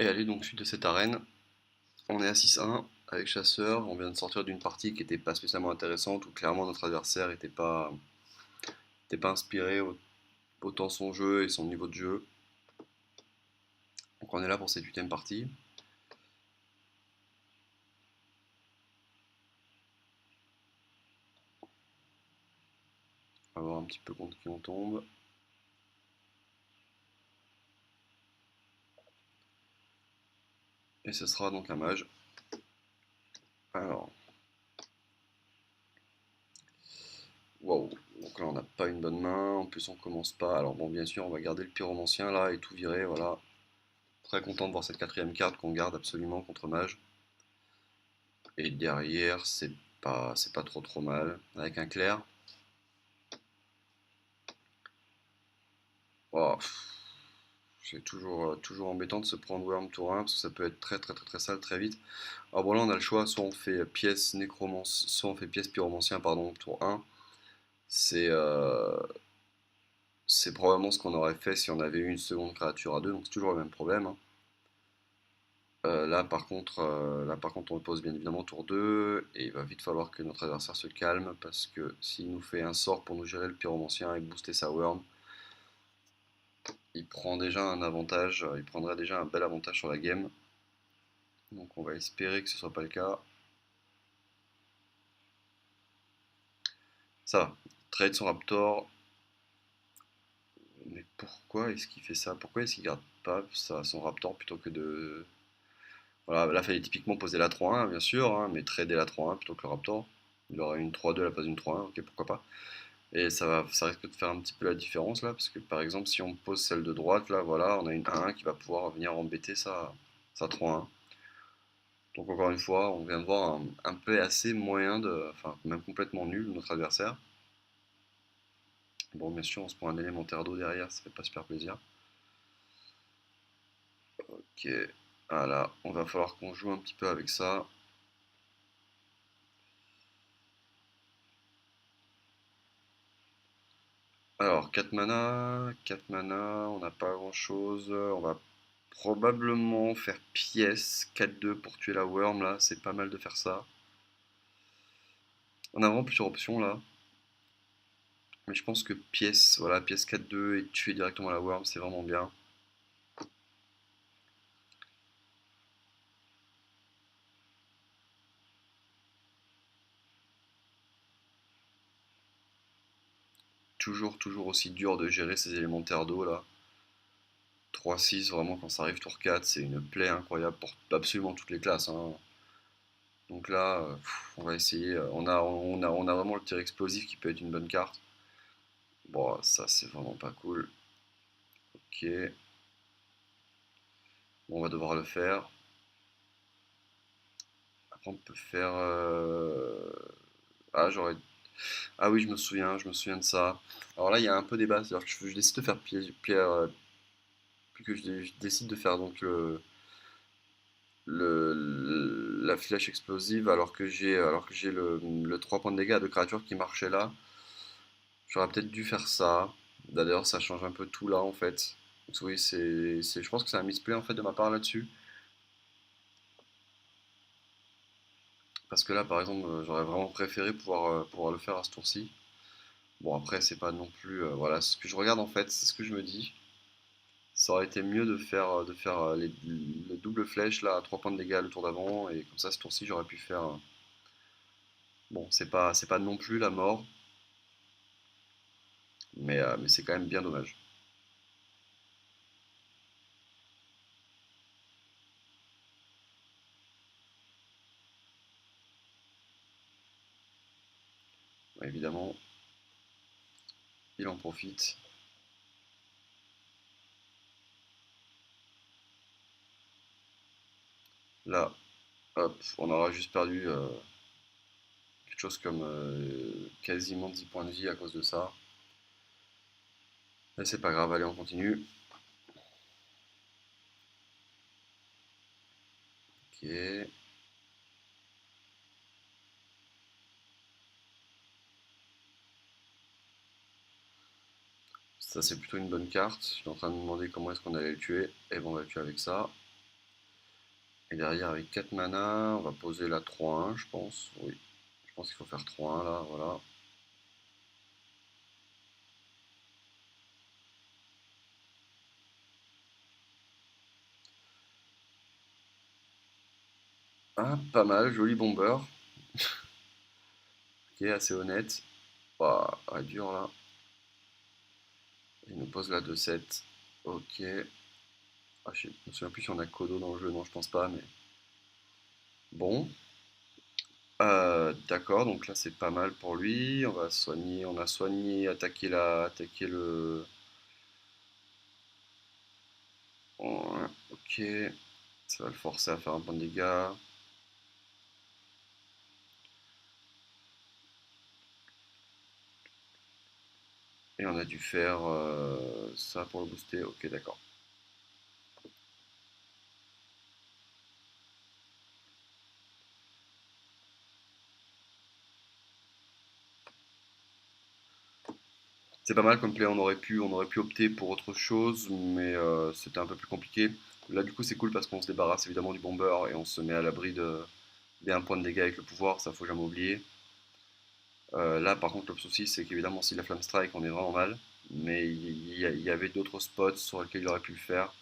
Et allez, donc suite de cette arène, on est à 6-1 avec Chasseur. On vient de sortir d'une partie qui n'était pas spécialement intéressante, où clairement notre adversaire était pas inspiré autant son jeu et son niveau de jeu. Donc on est là pour cette huitième partie. On va voir un petit peu contre qui on tombe. Et ce sera donc un mage. Alors, waouh. Donc là on n'a pas une bonne main, en plus on commence pas. Alors bon, bien sûr on va garder le pyromancien là et tout virer, voilà. Très content de voir cette quatrième carte qu'on garde absolument contre mage. Et derrière c'est pas trop mal. Avec un clair. Oh, c'est toujours embêtant de se prendre Worm tour 1 parce que ça peut être très sale très vite. Alors bon là on a le choix, soit on fait pièce nécromance, soit on fait pièce pyromancien pardon tour 1. C'est c'est probablement ce qu'on aurait fait si on avait eu une seconde créature à 2, donc c'est toujours le même problème, hein. Là par contre on pose bien évidemment tour 2 et il va vite falloir que notre adversaire se calme parce que s'il nous fait un sort pour nous gérer le pyromancien et booster sa Worm, il prend déjà un avantage, il prendrait déjà un bel avantage sur la game. Donc on va espérer que ce soit pas le cas. Ça va. Trade son Raptor. Mais pourquoi est-ce qu'il fait ça? Pourquoi est-ce qu'il garde pas son Raptor plutôt que de... Voilà, là, il fallait typiquement poser la 3-1, bien sûr, hein, mais trader la 3-1 plutôt que le Raptor. Il aurait une 3-2 à la place d'une 3-1, ok, pourquoi pas. Et ça risque de faire un petit peu la différence là, parce que par exemple, si on pose celle de droite, là, voilà, on a une 1 qui va pouvoir venir embêter sa 3-1. Donc encore une fois, on vient de voir un play assez moyen, enfin même complètement nul de notre adversaire. Bon, bien sûr, on se prend un élémentaire d'eau derrière, ça fait pas super plaisir. Ok, voilà, on va falloir qu'on joue un petit peu avec ça. Alors, 4 mana, on n'a pas grand chose. On va probablement faire pièce 4-2 pour tuer la worm là, c'est pas mal de faire ça. On a vraiment plusieurs options là. Mais je pense que pièce, voilà, pièce 4-2 et tuer directement la worm, c'est vraiment bien. Toujours aussi dur de gérer ces élémentaires d'eau là. 3-6, vraiment quand ça arrive tour 4, c'est une plaie incroyable pour absolument toutes les classes, hein. Donc là, on va essayer. On a vraiment le tir explosif qui peut être une bonne carte. Bon, ça c'est vraiment pas cool. Ok. Bon, on va devoir le faire. Après, on peut faire. Ah, j'aurais. Ah oui, je me souviens de ça. Alors là, il y a un peu débat. C'est-à-dire que je décide de faire pierre, que je décide de faire donc la flèche explosive alors que j'ai le 3 points de dégâts de créature qui marchait là. J'aurais peut-être dû faire ça. D'ailleurs, ça change un peu tout là en fait. Donc, oui, je pense que c'est un misplay en fait de ma part là-dessus. Parce que là, par exemple, j'aurais vraiment préféré pouvoir le faire à ce tour-ci. Bon, après, c'est pas non plus. Voilà, ce que je regarde en fait, c'est ce que je me dis. Ça aurait été mieux de faire le double flèche là à 3 points de dégâts le tour d'avant. Et comme ça, ce tour-ci, j'aurais pu faire. Bon, c'est pas non plus la mort. Mais c'est quand même bien dommage. Ouais, évidemment, il en profite. Là, hop, on aura juste perdu quelque chose comme quasiment 10 points de vie à cause de ça. Mais c'est pas grave, allez, on continue. Ok. Ça, c'est plutôt une bonne carte. Je suis en train de me demander comment est-ce qu'on allait le tuer. Et bon, on va le tuer avec ça. Et derrière, avec 4 mana, on va poser la 3-1, je pense. Oui, je pense qu'il faut faire 3-1 là, voilà. Ah, pas mal, joli bomber. Ok, assez honnête. Ouah, ah, dur là. Il nous pose la 2-7. Ok. Ah, je me souviens plus si on a Kodo dans le jeu, non, je pense pas, mais bon. D'accord, donc là c'est pas mal pour lui. On va soigner, on a soigné, attaquer le. Ouais, ok, ça va le forcer à faire un point de dégâts. Et on a dû faire ça pour le booster. Ok, d'accord. C'est pas mal comme play, on aurait pu opter pour autre chose, mais c'était un peu plus compliqué. Là, du coup, c'est cool parce qu'on se débarrasse évidemment du bomber et on se met à l'abri des 1 point de dégâts avec le pouvoir, ça faut jamais oublier. Là, par contre, le souci, c'est qu'évidemment, s'il a Flamme Strike, on est vraiment mal. Mais il y avait d'autres spots sur lesquels il aurait pu le faire.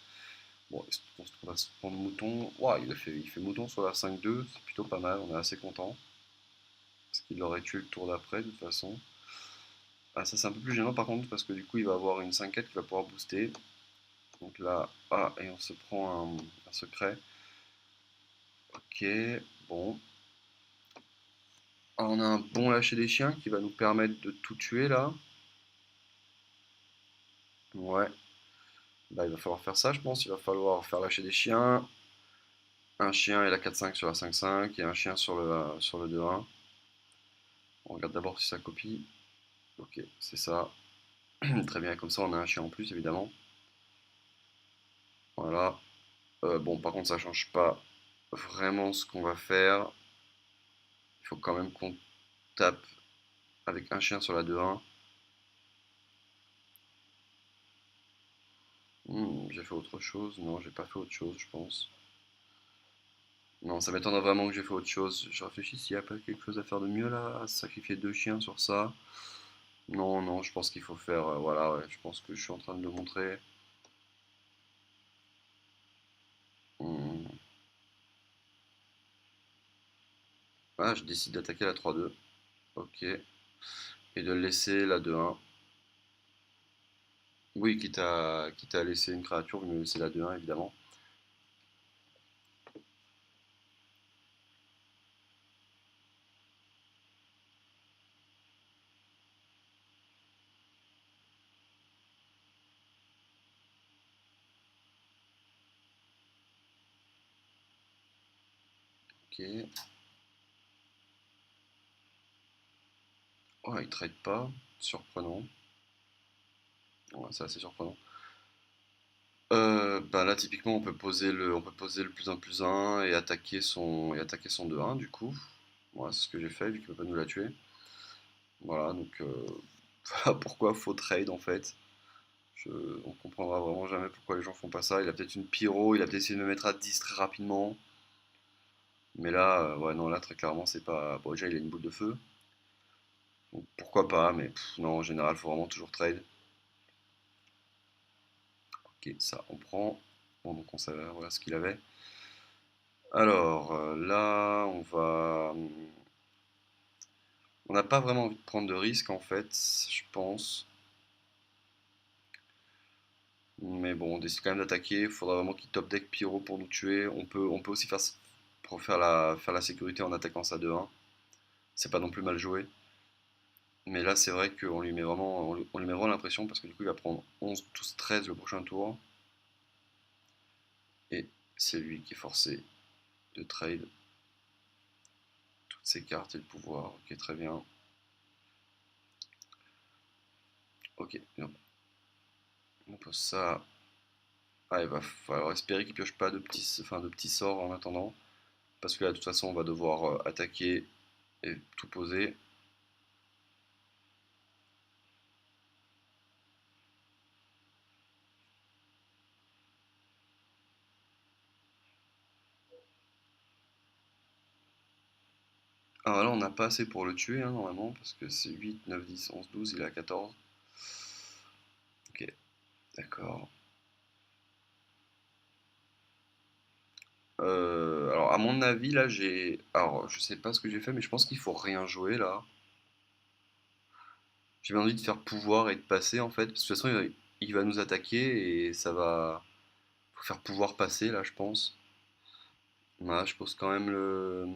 Bon, est-ce qu'on va se prendre mouton? Ouah, il fait mouton sur la 5-2, c'est plutôt pas mal, on est assez content. Parce qu'il aurait tué le tour d'après, de toute façon. Ah, ça c'est un peu plus gênant par contre, parce que du coup, il va avoir une 5-4 qui va pouvoir booster. Donc là, ah, et on se prend un secret. Ok, bon. Ah, on a un bon lâcher des chiens qui va nous permettre de tout tuer là. Ouais, bah, il va falloir faire ça, je pense. Il va falloir faire lâcher des chiens. Un chien et la 4-5 sur la 5-5 et un chien sur le 2-1. On regarde d'abord si ça copie. Ok, c'est ça. Très bien, comme ça on a un chien en plus évidemment. Voilà. Bon, par contre, ça change pas vraiment ce qu'on va faire. Il faut quand même qu'on tape avec un chien sur la 2-1. J'ai fait autre chose. Non, j'ai pas fait autre chose, je pense. Non, ça m'étonnerait vraiment que j'ai fait autre chose. Je réfléchis s'il n'y a pas quelque chose à faire de mieux là, à sacrifier 2 chiens sur ça. Non, non, je pense qu'il faut faire. Voilà, ouais, je pense que je suis en train de le montrer. Hmm. Ah, je décide d'attaquer la 3-2. Ok. Et de laisser la 2-1. Oui, quitte à laisser une créature, vous me laisser la 2-1 évidemment. Ok. Oh, il trade pas. Surprenant. Ouais, c'est assez surprenant. Bah là, typiquement, on peut poser le +1/+1 et attaquer son 2-1 du coup. Voilà, c'est ce que j'ai fait vu qu'il ne peut pas nous la tuer. Voilà, donc voilà pourquoi faut trade en fait. Je, on comprendra vraiment jamais pourquoi les gens font pas ça. Il a peut-être une pyro, il a peut-être essayé de me mettre à 10 très rapidement. Mais là, ouais, non, là, très clairement, c'est pas. Bon, déjà, il a une boule de feu. Donc pourquoi pas, mais non, en général, faut vraiment toujours trade. Ok, ça, on prend. Bon, donc on savait, voilà ce qu'il avait. Alors, là, on n'a pas vraiment envie de prendre de risques, en fait, je pense. Mais bon, on décide quand même d'attaquer. Il faudra vraiment qu'il top deck Pyro pour nous tuer. On peut aussi pour faire la sécurité en attaquant ça 2-1. C'est pas non plus mal joué. Mais là, c'est vrai qu'on lui met vraiment, on lui met vraiment l'impression parce que du coup, il va prendre 11, 12, 13 le prochain tour. Et c'est lui qui est forcé de trade toutes ses cartes et le pouvoir. Ok, très bien. Ok, on pose ça. Ah, il va falloir espérer qu'il pioche pas de petits sorts en attendant. Parce que là, de toute façon, on va devoir attaquer et tout poser. Alors là, on n'a pas assez pour le tuer, hein, normalement, parce que c'est 8, 9, 10, 11, 12, il est à 14. Ok, d'accord. Alors, à mon avis, là, j'ai. Alors, je sais pas ce que j'ai fait, mais je pense qu'il faut rien jouer là. J'ai bien envie de faire pouvoir et de passer en fait, parce que de toute façon, il va nous attaquer et ça va. Faut faire pouvoir passer là, je pense. Voilà, je pose quand même le.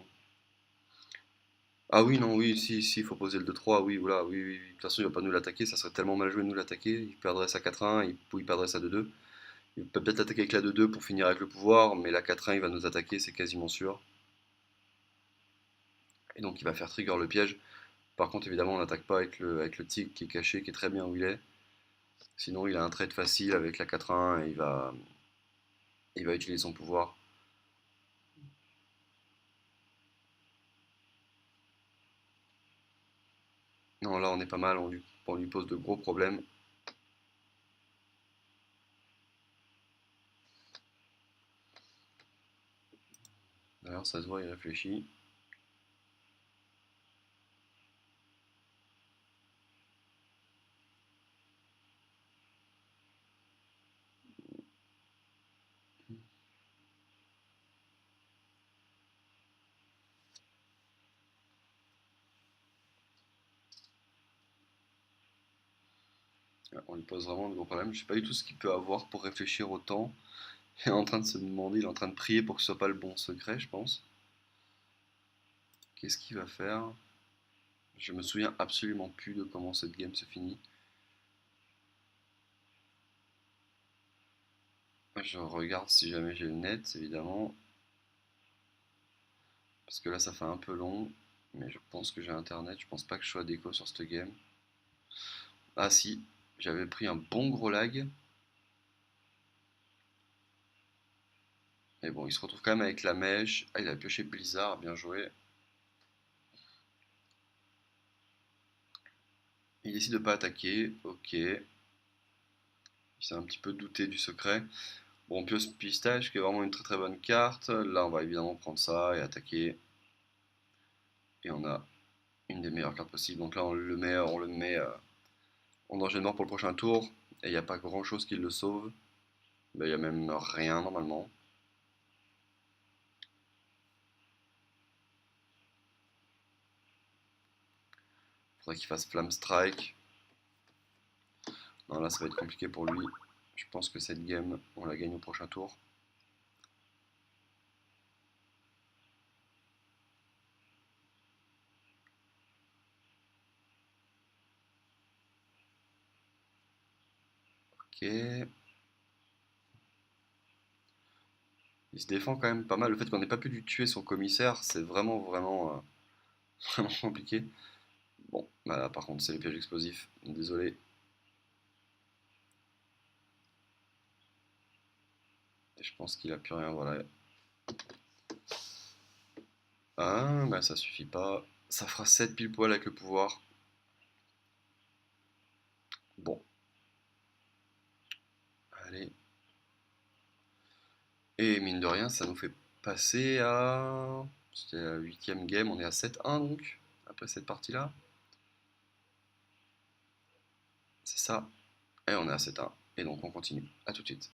Ah oui, non, oui, si, il faut poser le 2-3, oui, voilà, oui, oui, oui. De toute façon, il va pas nous l'attaquer, ça serait tellement mal joué de nous l'attaquer. Il perdrait sa 4-1, ou il perdrait sa 2-2. Il peut peut-être attaquer avec la 2-2 pour finir avec le pouvoir, mais la 4-1, il va nous attaquer, c'est quasiment sûr. Et donc, il va faire trigger le piège. Par contre, évidemment, on n'attaque pas avec le tigre qui est caché, qui est très bien où il est. Sinon, il a un trade facile avec la 4-1 et il va utiliser son pouvoir. Non, là, on est pas mal, on lui pose de gros problèmes. D'ailleurs, ça se voit, il réfléchit. On lui pose vraiment de gros problèmes. Je sais pas du tout ce qu'il peut avoir pour réfléchir autant. Il est en train de se demander, il est en train de prier pour que ce soit pas le bon secret, je pense. Qu'est-ce qu'il va faire? Je me souviens absolument plus de comment cette game se finit. Je regarde si jamais j'ai le net, évidemment. Parce que là, ça fait un peu long. Mais je pense que j'ai internet. Je pense pas que je sois déco sur cette game. Ah si, j'avais pris un bon gros lag. Mais bon, il se retrouve quand même avec la mèche. Ah, il a pioché Blizzard, bien joué. Il décide de pas attaquer. Ok. Il s'est un petit peu douté du secret. Bon, pioche pistache, qui est vraiment une très très bonne carte. Là, on va évidemment prendre ça et attaquer. Et on a une des meilleures cartes possibles. Donc là, on le met en danger de mort pour le prochain tour. Et il n'y a pas grand chose qui le sauve. Ben, il n'y a même rien normalement. Il faudrait qu'il fasse Flamme Strike. Non, là, ça va être compliqué pour lui. Je pense que cette game, on la gagne au prochain tour. Ok. Il se défend quand même pas mal. Le fait qu'on n'ait pas pu lui tuer son commissaire, c'est vraiment compliqué. Bon, bah là, par contre, c'est les pièges explosifs. Désolé. Et je pense qu'il a plus rien. Voilà. Ah, bah ça suffit pas. Ça fera 7 pile poil avec le pouvoir. Bon, allez. Et mine de rien, ça nous fait passer à. C'était la 8ème game, on est à 7-1 donc, après cette partie-là. C'est ça. Et on est à 7-1. Et donc on continue. A tout de suite.